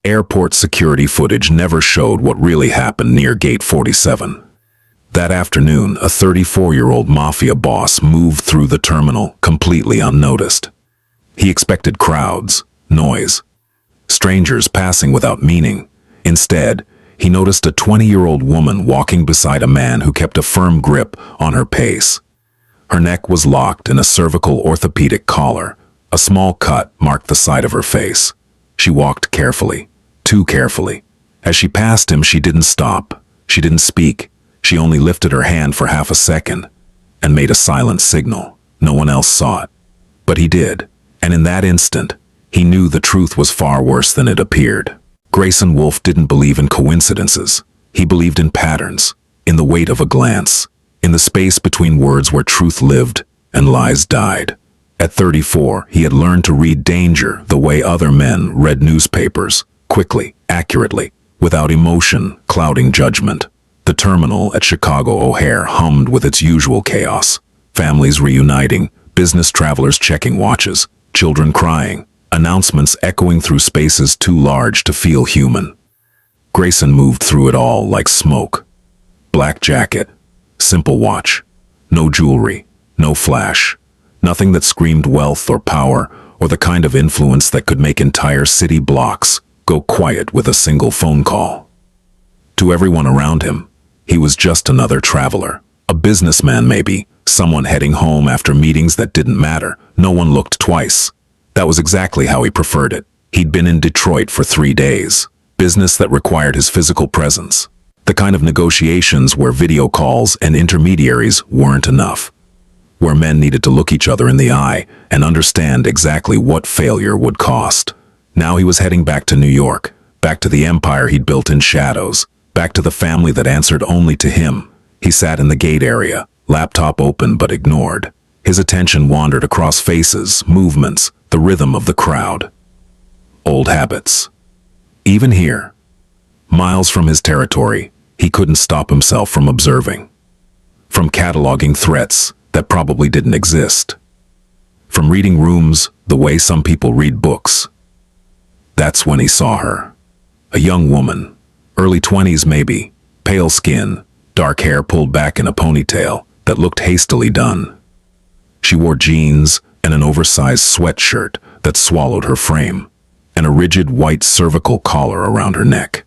Airport security footage never showed what really happened near Gate 47. That afternoon, a 34-year-old Mafia boss moved through the terminal completely unnoticed. He expected crowds, noise, strangers passing without meaning. Instead, he noticed a 20-year-old woman walking beside a man who kept a firm grip on her pace. Her neck was locked in a cervical orthopedic collar. A small cut marked the side of her face. She walked carefully, too carefully. As she passed him, she didn't stop. She didn't speak. She only lifted her hand for half a second and made a silent signal. No one else saw it. But he did. And in that instant, he knew the truth was far worse than it appeared. Grayson Wolfe didn't believe in coincidences. He believed in patterns, in the weight of a glance, in the space between words where truth lived and lies died. At 34, he had learned to read danger the way other men read newspapers, quickly, accurately, without emotion clouding judgment. The terminal at Chicago O'Hare hummed with its usual chaos. Families reuniting, business travelers checking watches, children crying, announcements echoing through spaces too large to feel human. Grayson moved through it all like smoke. Black jacket, simple watch, no jewelry, no flash, nothing that screamed wealth or power or the kind of influence that could make entire city blocks go quiet with a single phone call. To everyone around him, he was just another traveler, a businessman maybe, someone heading home after meetings that didn't matter. No one looked twice. That was exactly how he preferred it. He'd been in Detroit for 3 days, business that required his physical presence, the kind of negotiations where video calls and intermediaries weren't enough, where men needed to look each other in the eye and understand exactly what failure would cost. Now he was heading back to New York, back to the empire he'd built in shadows, back to the family that answered only to him. He sat in the gate area, laptop open but ignored. His attention wandered across faces, movements, the rhythm of the crowd. Old habits. Even here, miles from his territory, he couldn't stop himself from observing. From cataloging threats that probably didn't exist. From reading rooms the way some people read books. That's when he saw her. A young woman, early 20s maybe, pale skin, dark hair pulled back in a ponytail that looked hastily done. She wore jeans and an oversized sweatshirt that swallowed her frame, and a rigid white cervical collar around her neck.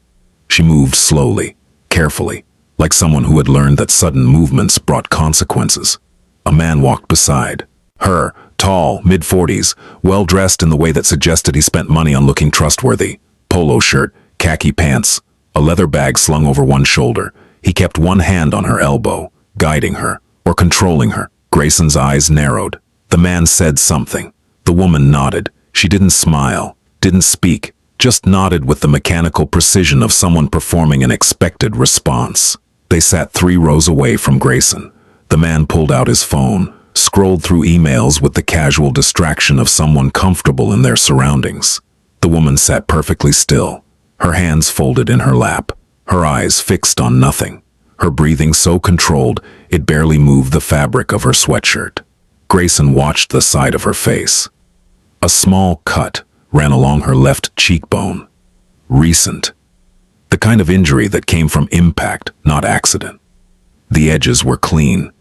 She moved slowly, carefully, like someone who had learned that sudden movements brought consequences. A man walked beside her, tall, mid-40s, well-dressed in the way that suggested he spent money on looking trustworthy. Polo shirt, khaki pants, a leather bag slung over one shoulder. He kept one hand on her elbow, guiding her, or controlling her. Grayson's eyes narrowed. The man said something. The woman nodded. She didn't smile, didn't speak, just nodded with the mechanical precision of someone performing an expected response. They sat 3 rows away from Grayson. The man pulled out his phone, scrolled through emails with the casual distraction of someone comfortable in their surroundings. The woman sat perfectly still, her hands folded in her lap, her eyes fixed on nothing, her breathing so controlled it barely moved the fabric of her sweatshirt. Grayson watched the side of her face. A small cut ran along her left cheekbone. Recent. The kind of injury that came from impact, not accident. The edges were clean,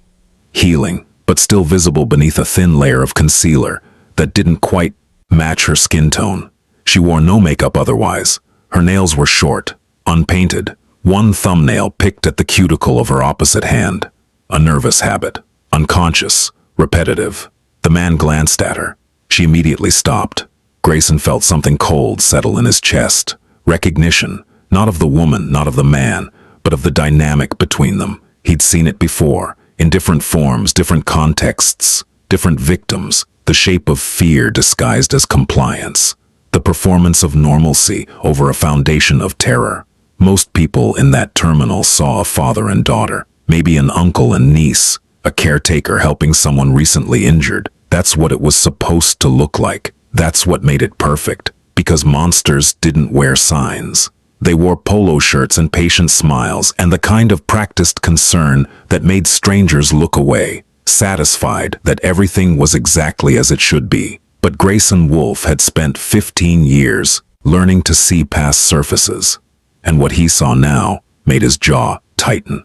healing, but still visible beneath a thin layer of concealer that didn't quite match her skin tone. She wore no makeup otherwise. Her nails were short, unpainted, one thumbnail picked at the cuticle of her opposite hand. A nervous habit, unconscious, repetitive. The man glanced at her. She immediately stopped. Grayson felt something cold settle in his chest. Recognition, not of the woman, not of the man, but of the dynamic between them. He'd seen it before, in different forms, different contexts, different victims, the shape of fear disguised as compliance, the performance of normalcy over a foundation of terror. Most people in that terminal saw a father and daughter, maybe an uncle and niece, a caretaker helping someone recently injured. That's what it was supposed to look like. That's what made it perfect, because monsters didn't wear signs. They wore polo shirts and patient smiles and the kind of practiced concern that made strangers look away, satisfied that everything was exactly as it should be. But Grayson Wolfe had spent 15 years learning to see past surfaces. And what he saw now made his jaw tighten.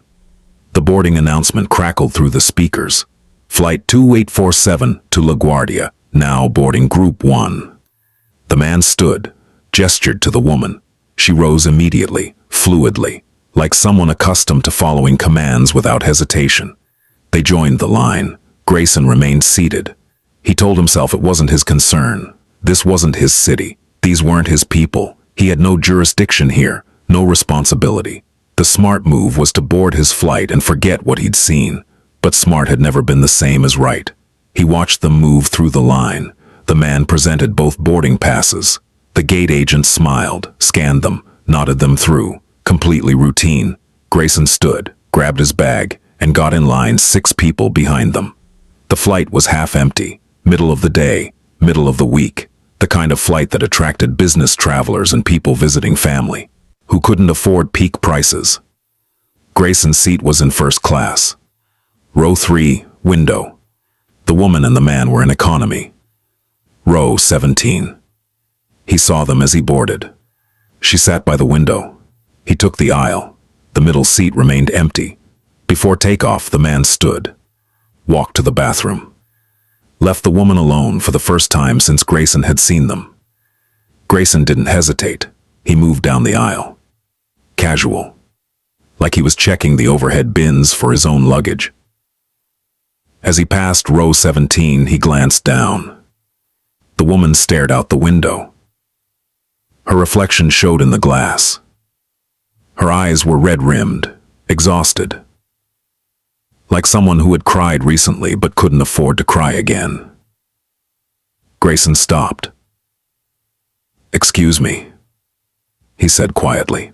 The boarding announcement crackled through the speakers. Flight 2847 to LaGuardia, now boarding Group 1. The man stood, gestured to the woman. She rose immediately, fluidly, like someone accustomed to following commands without hesitation. They joined the line. Grayson remained seated. He told himself it wasn't his concern. This wasn't his city. These weren't his people. He had no jurisdiction here, no responsibility. The smart move was to board his flight and forget what he'd seen. But smart had never been the same as right. He watched them move through the line. The man presented both boarding passes. The gate agent smiled, scanned them, nodded them through. Completely routine. Grayson stood, grabbed his bag, and got in line 6 people behind them. The flight was half empty. Middle of the day, middle of the week. The kind of flight that attracted business travelers and people visiting family, who couldn't afford peak prices. Grayson's seat was in first class. Row 3, window. The woman and the man were in economy. Row 17. He saw them as he boarded. She sat by the window. He took the aisle. The middle seat remained empty. Before takeoff, the man stood, walked to the bathroom, left the woman alone for the first time since Grayson had seen them. Grayson didn't hesitate. He moved down the aisle. Casual, like he was checking the overhead bins for his own luggage. As he passed row 17, he glanced down. The woman stared out the window. Her reflection showed in the glass. Her eyes were red-rimmed, exhausted, like someone who had cried recently but couldn't afford to cry again. Grayson stopped. "Excuse me," he said quietly.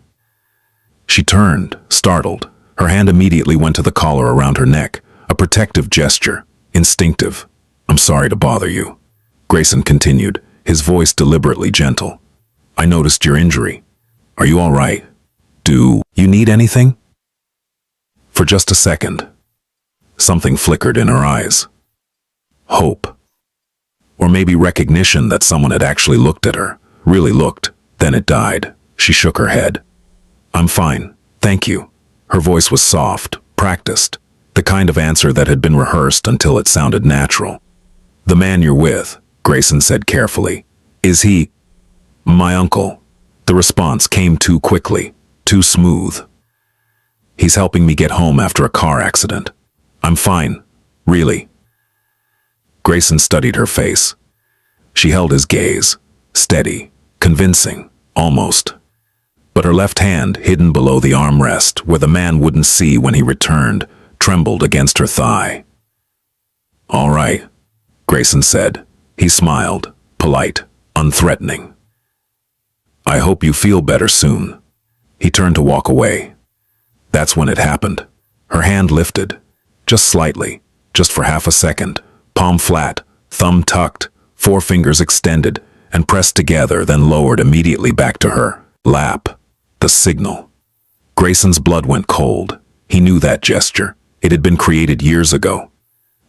She turned, startled. Her hand immediately went to the collar around her neck, a protective gesture, instinctive. "I'm sorry to bother you," Grayson continued, his voice deliberately gentle. "I noticed your injury. Are you all right? Do you need anything?" For just a second, something flickered in her eyes. Hope. Or maybe recognition that someone had actually looked at her, really looked. Then it died. She shook her head. "I'm fine, thank you." Her voice was soft, practiced, the kind of answer that had been rehearsed until it sounded natural. "The man you're with," Grayson said carefully, "is he?" "My uncle." The response came too quickly, too smooth. "He's helping me get home after a car accident. I'm fine, really." Grayson studied her face. She held his gaze, steady, convincing, almost. But her left hand, hidden below the armrest where the man wouldn't see when he returned, trembled against her thigh. "All right," Grayson said. He smiled, polite, unthreatening. "I hope you feel better soon." He turned to walk away. That's when it happened. Her hand lifted, just slightly, just for half a second, palm flat, thumb tucked, 4 fingers extended, and pressed together, then lowered immediately back to her lap. The signal. Grayson's blood went cold. He knew that gesture. It had been created years ago.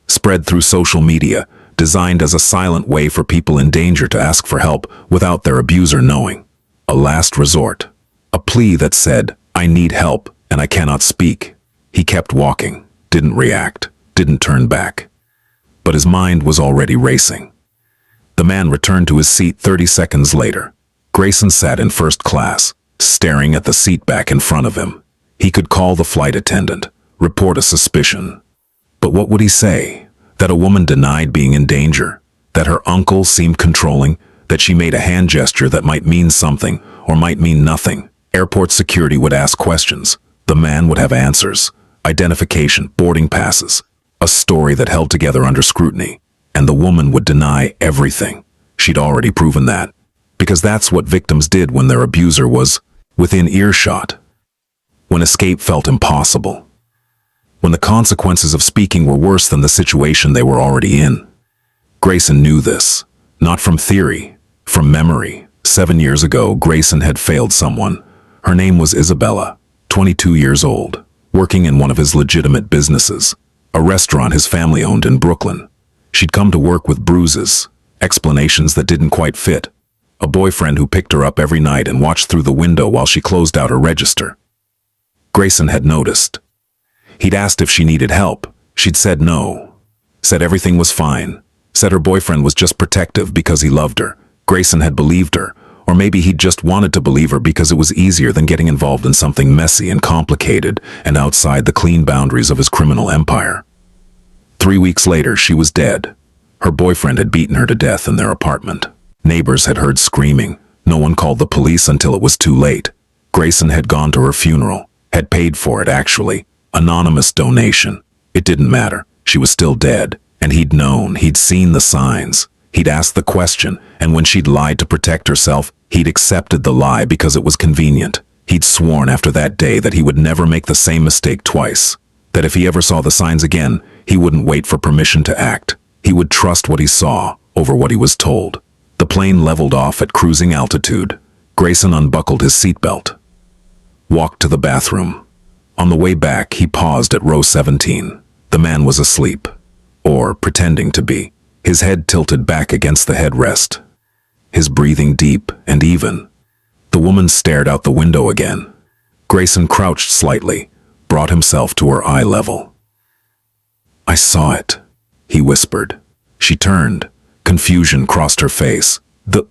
Spread through social media, designed as a silent way for people in danger to ask for help without their abuser knowing. A last resort. A plea that said, "I need help, and I cannot speak." He kept walking, didn't react, didn't turn back. But his mind was already racing. The man returned to his seat 30 seconds later. Grayson sat in first class, staring at the seat back in front of him. He could call the flight attendant, report a suspicion. But what would he say? That a woman denied being in danger? That her uncle seemed controlling? That she made a hand gesture that might mean something or might mean nothing? Airport security would ask questions. The man would have answers. Identification, boarding passes. A story that held together under scrutiny. And the woman would deny everything. She'd already proven that. Because that's what victims did when their abuser was within earshot. When escape felt impossible. When the consequences of speaking were worse than the situation they were already in. Grayson knew this. Not from theory, from memory. 7 years ago, Grayson had failed someone. Her name was Isabella, 22 years old, working in one of his legitimate businesses, a restaurant his family owned in Brooklyn. She'd come to work with bruises, explanations that didn't quite fit. A boyfriend who picked her up every night and watched through the window while she closed out her register. Grayson had noticed. He'd asked if she needed help. She'd said no. Said everything was fine. Said her boyfriend was just protective because he loved her. Grayson had believed her. Or maybe he'd just wanted to believe her because it was easier than getting involved in something messy and complicated and outside the clean boundaries of his criminal empire. 3 weeks later, she was dead. Her boyfriend had beaten her to death in their apartment. Neighbors had heard screaming. No one called the police until it was too late. Grayson had gone to her funeral. Had paid for it, actually. Anonymous donation. It didn't matter. She was still dead. And he'd known. He'd seen the signs. He'd asked the question, and when she'd lied to protect herself, he'd accepted the lie because it was convenient. He'd sworn after that day that he would never make the same mistake twice. That if he ever saw the signs again, he wouldn't wait for permission to act. He would trust what he saw over what he was told. The plane leveled off at cruising altitude. Grayson unbuckled his seatbelt. Walked to the bathroom. On the way back, he paused at row 17. The man was asleep. Or pretending to be. His head tilted back against the headrest. His breathing deep and even. The woman stared out the window again. Grayson crouched slightly, brought himself to her eye level. "I saw it," he whispered. She turned. Confusion crossed her face. "The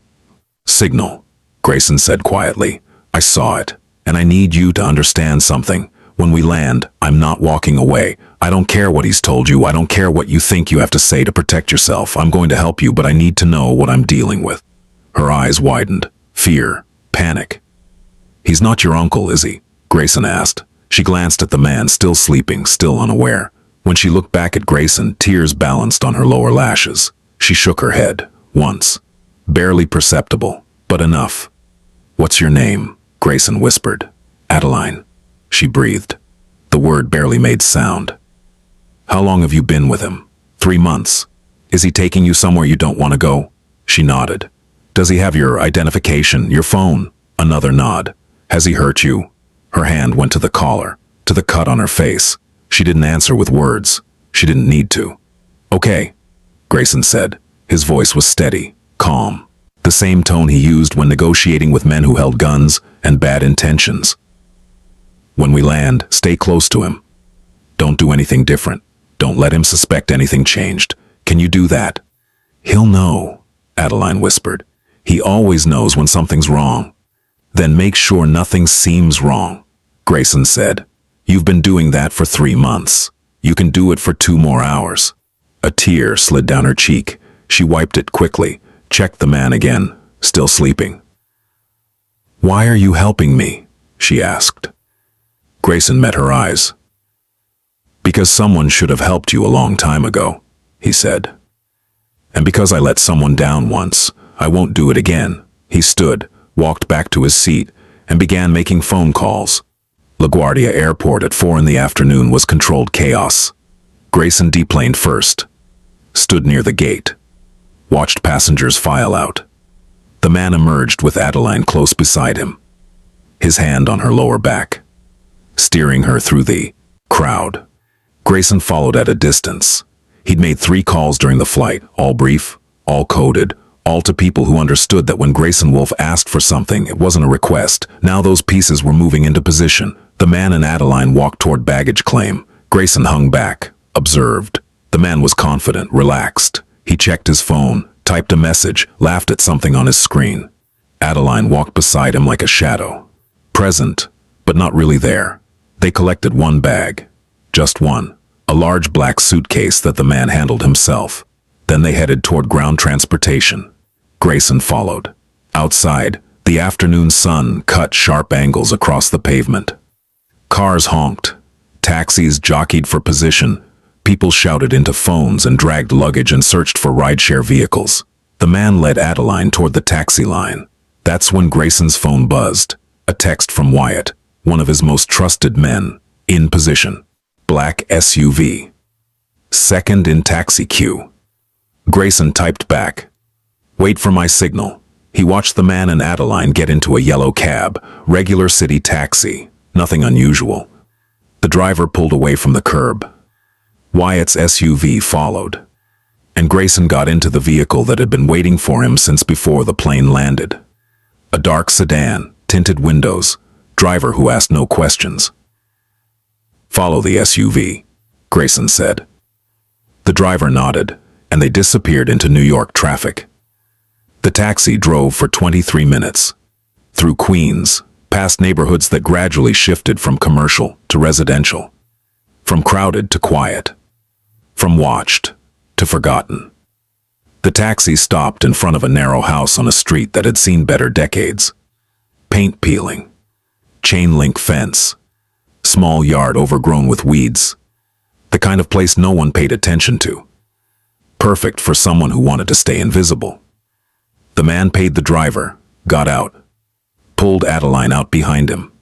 signal," Grayson said quietly. "I saw it, and I need you to understand something. When we land, I'm not walking away. I don't care what he's told you. I don't care what you think you have to say to protect yourself. I'm going to help you, but I need to know what I'm dealing with." Her eyes widened. Fear. Panic. "He's not your uncle, is he?" Grayson asked. She glanced at the man, still sleeping, still unaware. When she looked back at Grayson, tears balanced on her lower lashes. She shook her head. Once. Barely perceptible, but enough. "What's your name?" Grayson whispered. "Adeline." She breathed. The word barely made sound. "How long have you been with him?" 3 months. "Is he taking you somewhere you don't want to go?" She nodded. "Does he have your identification, your phone?" Another nod. "Has he hurt you?" Her hand went to the collar, to the cut on her face. She didn't answer with words. She didn't need to. "Okay," Grayson said. His voice was steady, calm. The same tone he used when negotiating with men who held guns and bad intentions. "When we land, stay close to him. Don't do anything different. Don't let him suspect anything changed. Can you do that?" "He'll know," Adeline whispered. "He always knows when something's wrong." "Then make sure nothing seems wrong," Grayson said. "You've been doing that for 3 months. You can do it for 2 more hours." A tear slid down her cheek. She wiped it quickly, checked the man again, still sleeping. "Why are you helping me?" she asked. Grayson met her eyes. "Because someone should have helped you a long time ago," he said. "And because I let someone down once, I won't do it again." He stood, walked back to his seat, and began making phone calls. LaGuardia Airport at 4 in the afternoon was controlled chaos. Grayson deplaned first. Stood near the gate. Watched passengers file out. The man emerged with Adeline close beside him. His hand on her lower back. Steering her through the crowd. Grayson followed at a distance. He'd made 3 calls during the flight, all brief, all coded, all to people who understood that when Grayson Wolfe asked for something, it wasn't a request. Now those pieces were moving into position. The man and Adeline walked toward baggage claim. Grayson hung back, observed. The man was confident, relaxed. He checked his phone, typed a message, laughed at something on his screen. Adeline walked beside him like a shadow. Present, but not really there. They collected 1 bag. Just one. A large black suitcase that the man handled himself. Then they headed toward ground transportation. Grayson followed. Outside, the afternoon sun cut sharp angles across the pavement. Cars honked. Taxis jockeyed for position. People shouted into phones and dragged luggage and searched for rideshare vehicles. The man led Adeline toward the taxi line. That's when Grayson's phone buzzed. A text from Wyatt, one of his most trusted men, in position. Black SUV. Second in taxi queue. Grayson typed back. "Wait for my signal." He watched the man and Adeline get into a yellow cab, regular city taxi, nothing unusual. The driver pulled away from the curb. Wyatt's SUV followed. and Grayson got into the vehicle that had been waiting for him since before the plane landed. A dark sedan, tinted windows, driver who asked no questions. "Follow the SUV," Grayson said. The driver nodded, and they disappeared into New York traffic. The taxi drove for 23 minutes, through Queens, past neighborhoods that gradually shifted from commercial to residential, from crowded to quiet, from watched to forgotten. The taxi stopped in front of a narrow house on a street that had seen better decades. Paint peeling, chain link fence, small yard overgrown with weeds. The kind of place no one paid attention to. Perfect for someone who wanted to stay invisible. The man paid the driver, got out, pulled Adeline out behind him,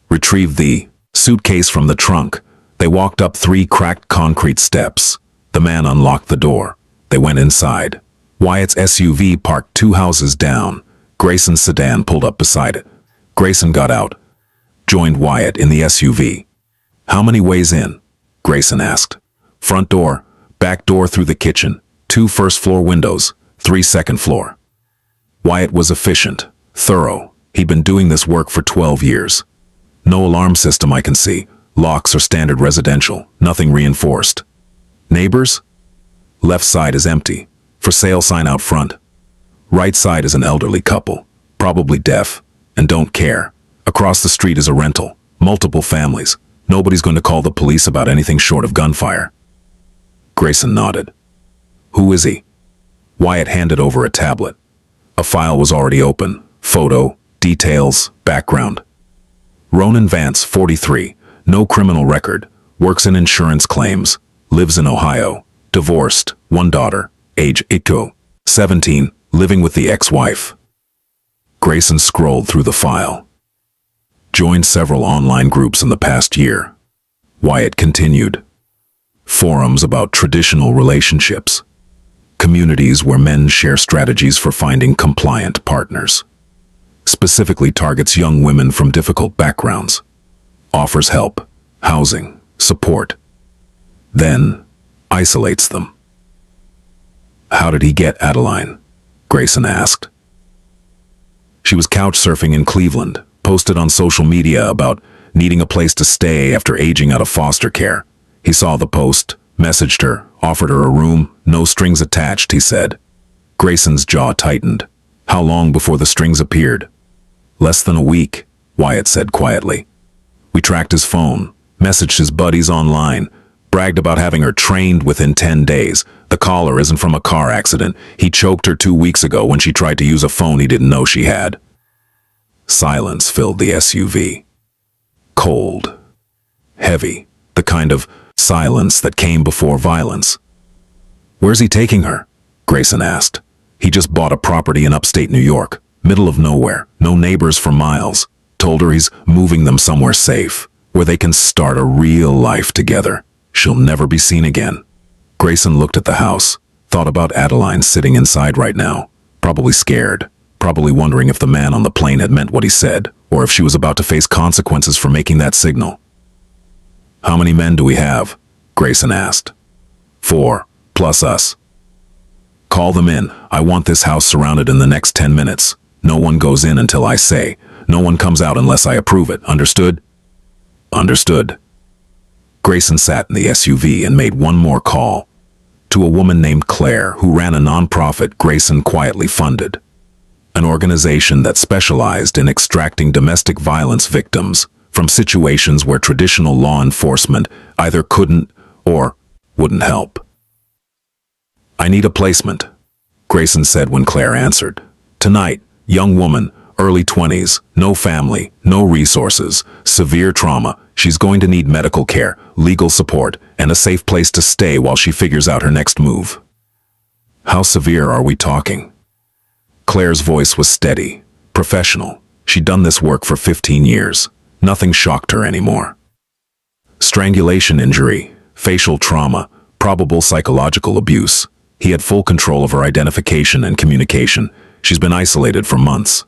retrieved the suitcase from the trunk. They walked up 3 cracked concrete steps. The man unlocked the door. They went inside. Wyatt's SUV parked 2 houses down. Grayson's sedan pulled up beside it. Grayson got out, joined Wyatt in the SUV. "How many ways in?" Grayson asked. "Front door, back door through the kitchen, 2 first-floor windows, 3 second floor." Wyatt was efficient, thorough. He'd been doing this work for 12 years. "No alarm system I can see. Locks are standard residential, nothing reinforced." "Neighbors?" "Left side is empty. For sale sign out front. Right side is an elderly couple, probably deaf, and don't care. Across the street is a rental, multiple families. Nobody's going to call the police about anything short of gunfire." Grayson nodded. "Who is he?" Wyatt handed over a tablet. A file was already open. Photo, details, background. "Ronan Vance, 43, no criminal record, works in insurance claims, lives in Ohio, divorced, 1 daughter, age 17, living with the ex-wife." Grayson scrolled through the file. "Joined several online groups in the past year." Wyatt continued. "Forums about traditional relationships. Communities where men share strategies for finding compliant partners. Specifically targets young women from difficult backgrounds. Offers help, housing, support. Then isolates them." "How did he get Adeline?" Grayson asked. "She was couch surfing in Cleveland, posted on social media about needing a place to stay after aging out of foster care. He saw the post, messaged her, offered her a room, no strings attached," he said. Grayson's jaw tightened. "How long before the strings appeared?" "Less than a week," Wyatt said quietly. "We tracked his phone, messaged his buddies online, bragged about having her trained within 10 days. The caller isn't from a car accident. He choked her 2 weeks ago when she tried to use a phone he didn't know she had." Silence filled the SUV. Cold. Heavy. The kind of silence that came before violence. "Where's he taking her?" Grayson asked. "He just bought a property in upstate New York, middle of nowhere, no neighbors for miles. Told her he's moving them somewhere safe, where they can start a real life together. She'll never be seen again." Grayson looked at the house, thought about Adeline sitting inside right now, probably scared, probably wondering if the man on the plane had meant what he said, or if she was about to face consequences for making that signal. "How many men do we have?" Grayson asked. 4, plus us." "Call them in. I want this house surrounded in the next 10 minutes. No one goes in until I say. No one comes out unless I approve it. Understood?" "Understood." Grayson sat in the SUV and made one more call. To a woman named Claire who ran a nonprofit Grayson quietly funded. An organization that specialized in extracting domestic violence victims from situations where traditional law enforcement either couldn't or wouldn't help. "I need a placement," Grayson said when Claire answered. "Tonight, young woman, early 20s, no family, no resources, severe trauma. She's going to need medical care, legal support, and a safe place to stay while she figures out her next move." "How severe are we talking?" Claire's voice was steady, professional. She'd done this work for 15 years. Nothing shocked her anymore. "Strangulation injury, facial trauma, probable psychological abuse. He had full control of her identification and communication. She's been isolated for months."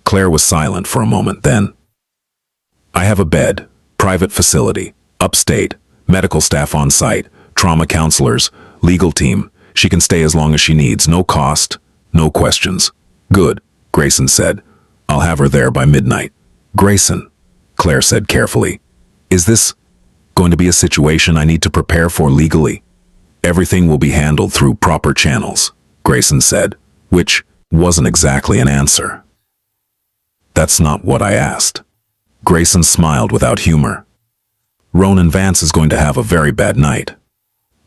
Claire was silent for a moment, then. "I have a bed, private facility, upstate, medical staff on site, trauma counselors, Legal team. She can stay as long as she needs. No cost, no questions. Good, Grayson said. I'll have her there by midnight. Grayson, Claire said carefully. Is this going to be a situation I need to prepare for legally? Everything will be handled through proper channels, Grayson said, which wasn't exactly an answer. That's not what I asked. Grayson smiled without humor. Ronan Vance is going to have a very bad night,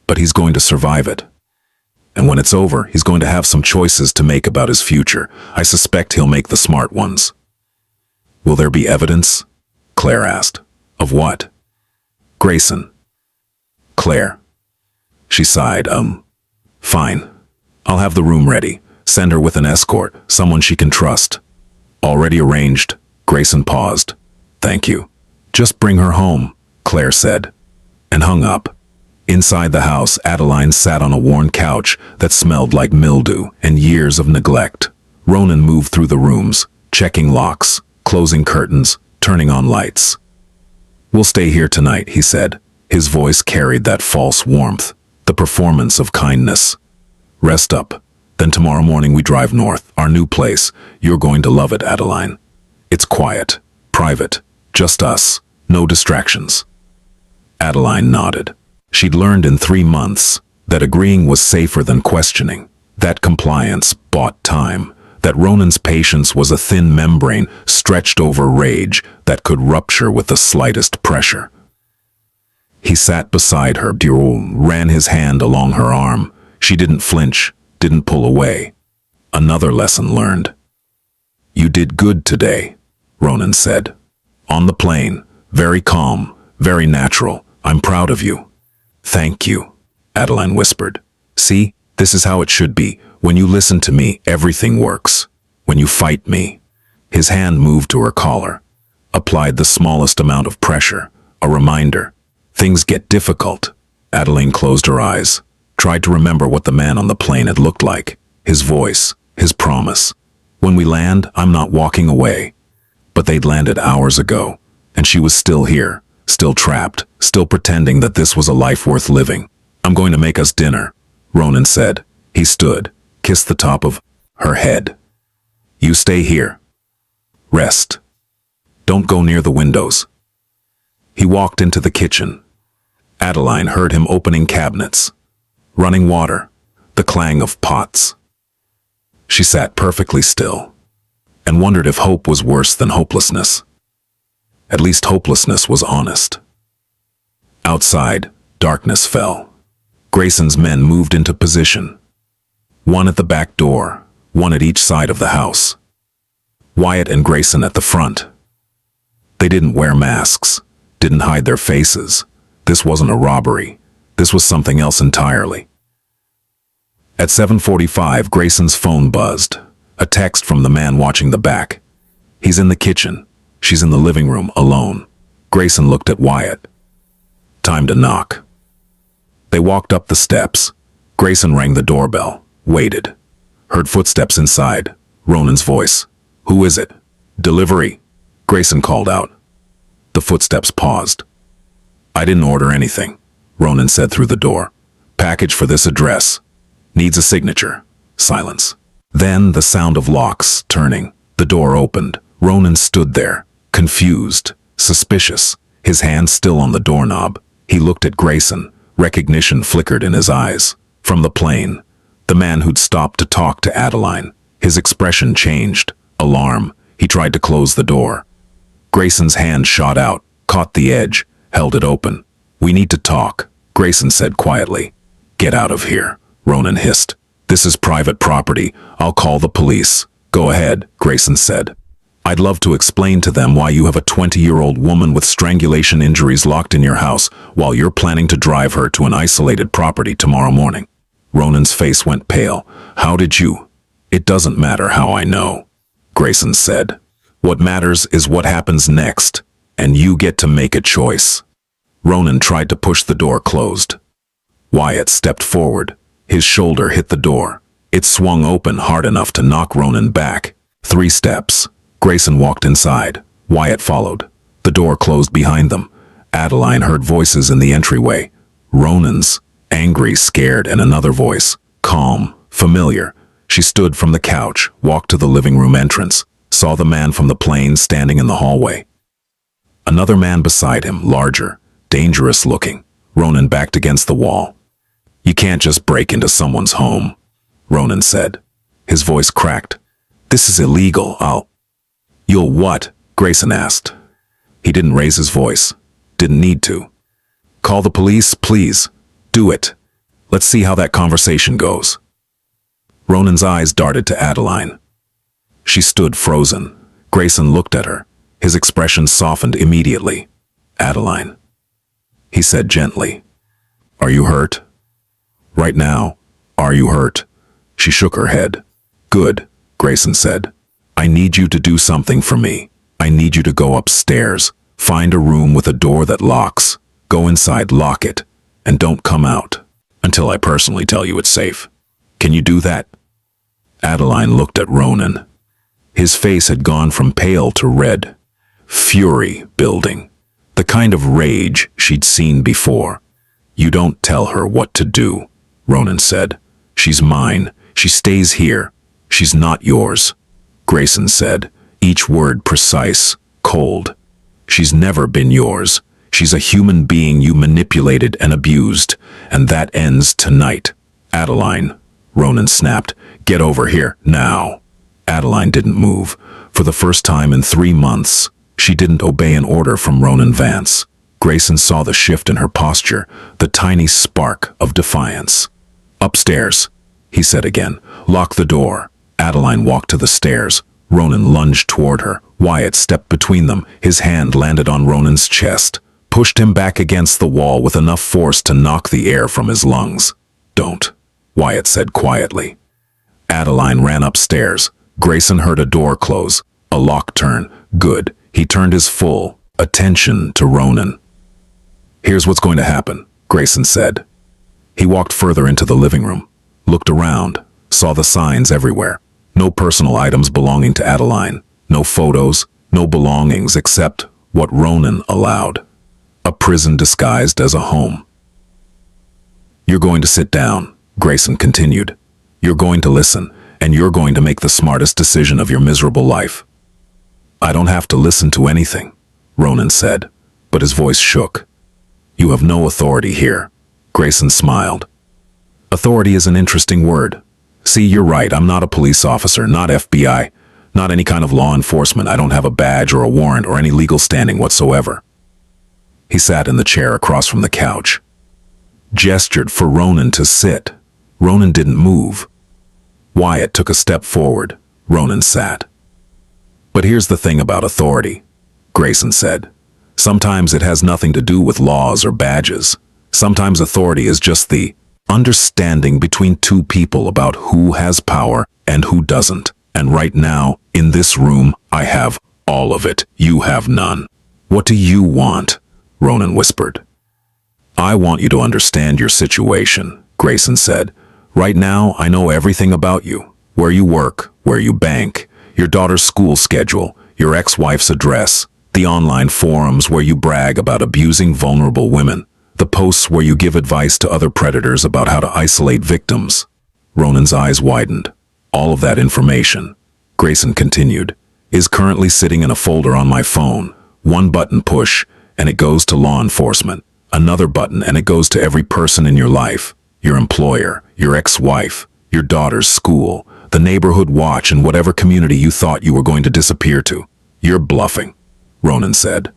but he's going to survive it. And when it's over, he's going to have some choices to make about his future. I suspect he'll make the smart ones. Will there be evidence? Claire asked. Of what? Grayson. Claire. She sighed. Fine. I'll have the room ready. Send her with an escort, someone she can trust. Already arranged. Grayson paused. Thank you. Just bring her home, Claire said, and hung up. Inside the house, Adeline sat on a worn couch that smelled like mildew and years of neglect. Ronan moved through the rooms, checking locks, closing curtains, turning on lights. We'll stay here tonight, he said. His voice carried that false warmth, the performance of kindness. Rest up. Then tomorrow morning we drive north, our new place. You're going to love it, Adeline. It's quiet, private, just us, no distractions. Adeline nodded. She'd learned in 3 months that agreeing was safer than questioning, that compliance bought time, that Ronan's patience was a thin membrane stretched over rage that could rupture with the slightest pressure. He sat beside her, ran his hand along her arm. She didn't flinch, didn't pull away. Another lesson learned. You did good today, Ronan said. On the plane, very calm, very natural. I'm proud of you. Thank you, Adeline whispered. See, this is how it should be. When you listen to me, everything works. When you fight me. His hand moved to her collar, applied the smallest amount of pressure, a reminder. Things get difficult. Adeline closed her eyes, tried to remember what the man on the plane had looked like, his voice, his promise. When we land, I'm not walking away. But they'd landed hours ago, and she was still here, still trapped, still pretending that this was a life worth living. I'm going to make us dinner, Ronan said. He stood, kissed the top of her head. You stay here. Rest. Don't go near the windows. He walked into the kitchen. Adeline heard him opening cabinets, running water, the clang of pots. She sat perfectly still and wondered if hope was worse than hopelessness. At least hopelessness was honest. Outside, darkness fell. Grayson's men moved into position. One at the back door, one at each side of the house. Wyatt and Grayson at the front. They didn't wear masks, didn't hide their faces. This wasn't a robbery. This was something else entirely. At 7:45, Grayson's phone buzzed. A text from the man watching the back. He's in the kitchen. She's in the living room, alone. Grayson looked at Wyatt. Time to knock. They walked up the steps. Grayson rang the doorbell, waited. Heard footsteps inside. Ronan's voice. Who is it? Delivery, Grayson called out. The footsteps paused. I didn't order anything, Ronan said through the door. Package for this address. Needs a signature. Silence. Then the sound of locks turning. The door opened. Ronan stood there, confused, suspicious, his hand still on the doorknob. He looked at Grayson. Recognition flickered in his eyes. From the plane, the man who'd stopped to talk to Adeline. His expression changed. Alarm. He tried to close the door. Grayson's hand shot out, caught the edge, held it open. We need to talk, Grayson said quietly. Get out of here, Ronan hissed. This is private property. I'll call the police. Go ahead, Grayson said. I'd love to explain to them why you have a 20-year-old woman with strangulation injuries locked in your house while you're planning to drive her to an isolated property tomorrow morning. Ronan's face went pale. How did you? It doesn't matter how I know, Grayson said. What matters is what happens next, and you get to make a choice. Ronan tried to push the door closed. Wyatt stepped forward. His shoulder hit the door. It swung open hard enough to knock Ronan back. 3 steps. Grayson walked inside. Wyatt followed. The door closed behind them. Adeline heard voices in the entryway. Ronan's, Angry, scared, and another voice. Calm, familiar. She stood from the couch, walked to the living room entrance, saw the man from the plane standing in the hallway. Another man beside him, larger, dangerous looking. Ronan backed against the wall. You can't just break into someone's home, Ronan said. His voice cracked. This is illegal. You'll what? Grayson asked. He didn't raise his voice. Didn't need to. Call the police, please. Do it. Let's see how that conversation goes. Ronan's eyes darted to Adeline. She stood frozen. Grayson looked at her. His expression softened immediately. Adeline, he said gently. Are you hurt? Right now, are you hurt? She shook her head. Good, Grayson said. I need you to do something for me. I need you to go upstairs. Find a room with a door that locks. Go inside, lock it, and don't come out until I personally tell you it's safe. Can you do that? Adeline looked at Ronan. His face had gone from pale to red. Fury building. The kind of rage she'd seen before. You don't tell her what to do, Ronan said. She's mine. She stays here. She's not yours, Grayson said, each word precise, cold. She's never been yours. She's a human being you manipulated and abused, and that ends tonight. Adeline, Ronan snapped, get over here, now. Adeline didn't move. For the first time in 3 months, she didn't obey an order from Ronan Vance. Grayson saw the shift in her posture, the tiny spark of defiance. Upstairs, he said again. Lock the door. Adeline walked to the stairs. Ronan lunged toward her. Wyatt stepped between them. His hand landed on Ronan's chest, pushed him back against the wall with enough force to knock the air from his lungs. Don't, Wyatt said quietly. Adeline ran upstairs. Grayson heard a door close, a lock turn. Good. He turned his full attention to Ronan. Here's what's going to happen, Grayson said. He walked further into the living room, looked around, saw the signs everywhere. No personal items belonging to Adeline. No photos, no belongings except what Ronan allowed. A prison disguised as a home. You're going to sit down, Grayson continued. You're going to listen, and you're going to make the smartest decision of your miserable life. I don't have to listen to anything, Ronan said, but his voice shook. You have no authority here. Grayson smiled. Authority is an interesting word. See, you're right, I'm not a police officer, not FBI, not any kind of law enforcement. I don't have a badge or a warrant or any legal standing whatsoever. He sat in the chair across from the couch, gestured for Ronan to sit. Ronan didn't move. Wyatt took a step forward. Ronan sat. But here's the thing about authority, Grayson said. Sometimes it has nothing to do with laws or badges. Sometimes authority is just the understanding between two people about who has power and who doesn't. And right now, in this room, I have all of it. You have none. What do you want? Ronan whispered. I want you to understand your situation, Grayson said. Right now, I know everything about you. Where you work, where you bank, your daughter's school schedule, your ex-wife's address, the online forums where you brag about abusing vulnerable women, the posts where you give advice to other predators about how to isolate victims. Ronan's eyes widened. All of that information, Grayson continued, is currently sitting in a folder on my phone. One button push, and it goes to law enforcement. Another button, and it goes to every person in your life. Your employer, your ex-wife, your daughter's school, the neighborhood watch, and whatever community you thought you were going to disappear to. You're bluffing, Ronan said.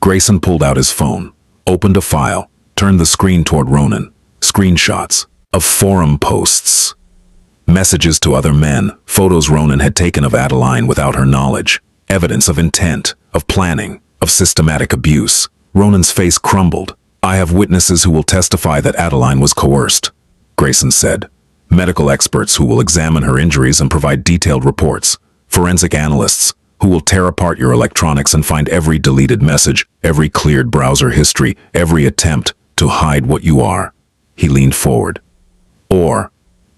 Grayson pulled out his phone, opened a file, turned the screen toward Ronan. Screenshots of forum posts. Messages to other men, photos Ronan had taken of Adeline without her knowledge, evidence of intent, of planning, of systematic abuse. Ronan's face crumbled. I have witnesses who will testify that Adeline was coerced, Grayson said. Medical experts who will examine her injuries and provide detailed reports. Forensic analysts who will tear apart your electronics and find every deleted message, every cleared browser history, every attempt to hide what you are. He leaned forward. Or,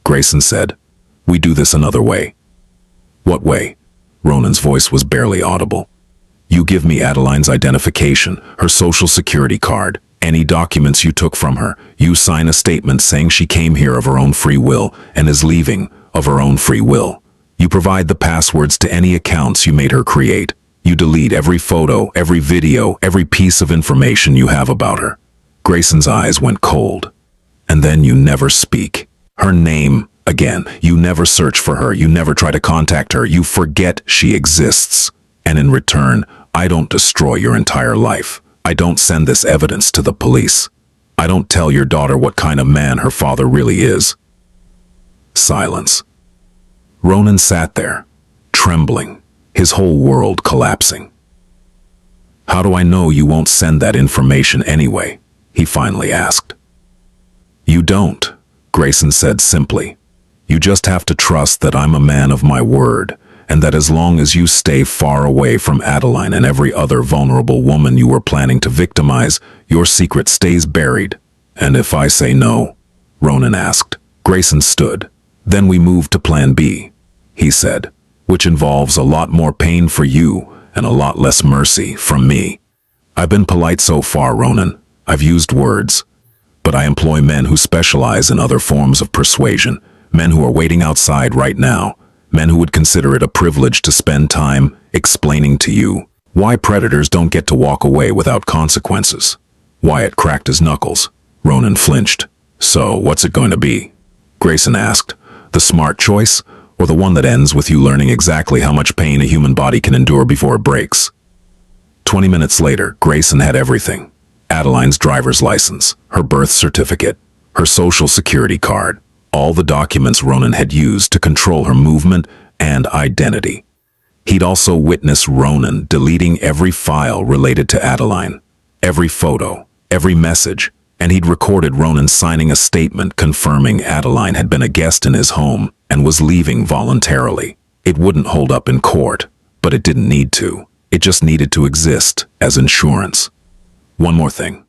Grayson said, we do this another way. What way? Ronan's voice was barely audible. You give me Adeline's identification, her social security card, Any documents you took from her, you sign a statement saying she came here of her own free will and is leaving of her own free will. You provide the passwords to any accounts you made her create. You delete every photo, every video, every piece of information you have about her. Grayson's eyes went cold. And then you never speak. Her name, again, you never search for her, you never try to contact her, you forget she exists. And in return, I don't destroy your entire life. I don't send this evidence to the police. I don't tell your daughter what kind of man her father really is. Silence. Ronan sat there, trembling, his whole world collapsing. How do I know you won't send that information anyway? He finally asked. You don't, Grayson said simply. You just have to trust that I'm a man of my word, and that as long as you stay far away from Adeline and every other vulnerable woman you were planning to victimize, your secret stays buried. And if I say no? Ronan asked. Grayson stood. Then we move to plan B, he said, which involves a lot more pain for you and a lot less mercy from me. I've been polite so far, Ronan. I've used words. But I employ men who specialize in other forms of persuasion, men who are waiting outside right now, men who would consider it a privilege to spend time explaining to you why predators don't get to walk away without consequences. Wyatt cracked his knuckles. Ronan flinched. So, what's it going to be? Grayson asked. The smart choice, or the one that ends with you learning exactly how much pain a human body can endure before it breaks? 20 minutes later, Grayson had everything. Adeline's driver's license, her birth certificate, her social security card, all the documents Ronan had used to control her movement and identity. He'd also witnessed Ronan deleting every file related to Adeline, every photo, every message, and he'd recorded Ronan signing a statement confirming Adeline had been a guest in his home and was leaving voluntarily. It wouldn't hold up in court, but it didn't need to. It just needed to exist as insurance. One more thing.